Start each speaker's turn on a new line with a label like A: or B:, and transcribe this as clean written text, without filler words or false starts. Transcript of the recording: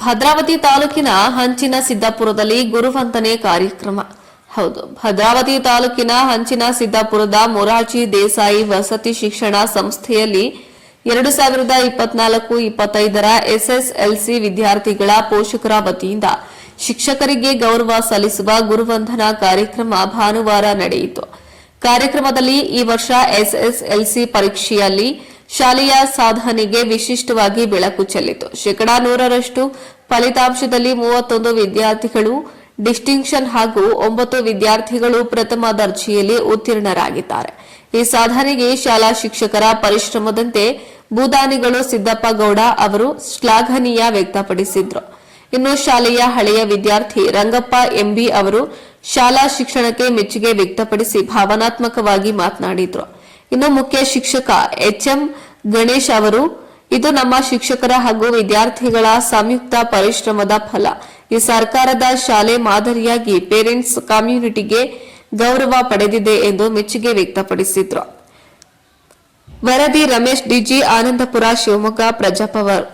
A: ಭದ್ರಾವತಿ ತಾಲೂಕಿನ ಹಂಚಿನ ಸಿದ್ದಾಪುರದಲ್ಲಿ ಗುರುವಂದನೆ ಕಾರ್ಯಕ್ರಮ. ಹೌದು, ಭದ್ರಾವತಿ ತಾಲೂಕಿನ ಹಂಚಿನ ಸಿದ್ದಾಪುರದ ಮೊರಾರ್ಜಿ ದೇಸಾಯಿ ವಸತಿ ಶಿಕ್ಷಣ ಸಂಸ್ಥೆಯಲ್ಲಿ 2024-25ರ ಎಸ್ಎಸ್ಎಲ್ಸಿ ವಿದ್ಯಾರ್ಥಿಗಳ ಪೋಷಕರ ವತಿಯಿಂದ ಶಿಕ್ಷಕರಿಗೆ ಗೌರವ ಸಲ್ಲಿಸುವ ಗುರುವಂದನಾ ಕಾರ್ಯಕ್ರಮ ಭಾನುವಾರ ನಡೆಯಿತು. ಕಾರ್ಯಕ್ರಮದಲ್ಲಿ ಈ ವರ್ಷ ಎಸ್ಎಸ್ಎಲ್ಸಿ ಪರೀಕ್ಷೆಯಲ್ಲಿ ಶಾಲೆಯ ಸಾಧನೆಗೆ ವಿಶಿಷ್ಟವಾಗಿ ಬೆಳಕು ಚೆಲ್ಲಿತು. 100% ಫಲಿತಾಂಶದಲ್ಲಿ 31 ವಿದ್ಯಾರ್ಥಿಗಳು ಡಿಸ್ಟಿಂಕ್ಷನ್ ಹಾಗೂ 9 ವಿದ್ಯಾರ್ಥಿಗಳು ಪ್ರಥಮ ದರ್ಜೆಯಲ್ಲಿ ಉತ್ತೀರ್ಣರಾಗಿದ್ದಾರೆ. ಈ ಸಾಧನೆಗೆ ಶಾಲಾ ಶಿಕ್ಷಕರ ಪರಿಶ್ರಮದಂತೆ ಭೂದಾನಿಗಳು ಸಿದ್ದಪ್ಪ ಗೌಡ ಅವರು ಶ್ಲಾಘನೀಯ ವ್ಯಕ್ತಪಡಿಸಿದ್ರು. ಇನ್ನು ಶಾಲೆಯ ಹಳೆಯ ವಿದ್ಯಾರ್ಥಿ ರಂಗಪ್ಪ ಎಂಬಿ ಅವರು ಶಾಲಾ ಶಿಕ್ಷಣಕ್ಕೆ ಮೆಚ್ಚುಗೆ ವ್ಯಕ್ತಪಡಿಸಿ ಭಾವನಾತ್ಮಕವಾಗಿ ಮಾತನಾಡಿದ್ರು. ಇನ್ನು ಮುಖ್ಯ ಶಿಕ್ಷಕ ಎಚ್ಎಂ ಗಣೇಶ್ ಅವರು, ಇದು ನಮ್ಮ ಶಿಕ್ಷಕರ ಹಾಗೂ ವಿದ್ಯಾರ್ಥಿಗಳ ಸಂಯುಕ್ತ ಪರಿಶ್ರಮದ ಫಲ. ಈ ಸರ್ಕಾರದ ಶಾಲೆ ಮಾದರಿಯಾಗಿ ಪೇರೆಂಟ್ಸ್ ಕಮ್ಯುನಿಟಿಗೆ ಗೌರವ ಪಡೆದಿದೆ ಎಂದು ಮೆಚ್ಚುಗೆ ವ್ಯಕ್ತಪಡಿಸಿದ್ರು. ವರದಿ ರಮೇಶ್ ಡಿಜಿ, ಆನಂದಪುರ, ಶಿವಮೊಗ್ಗ, ಪ್ರಜಾಪವರ್.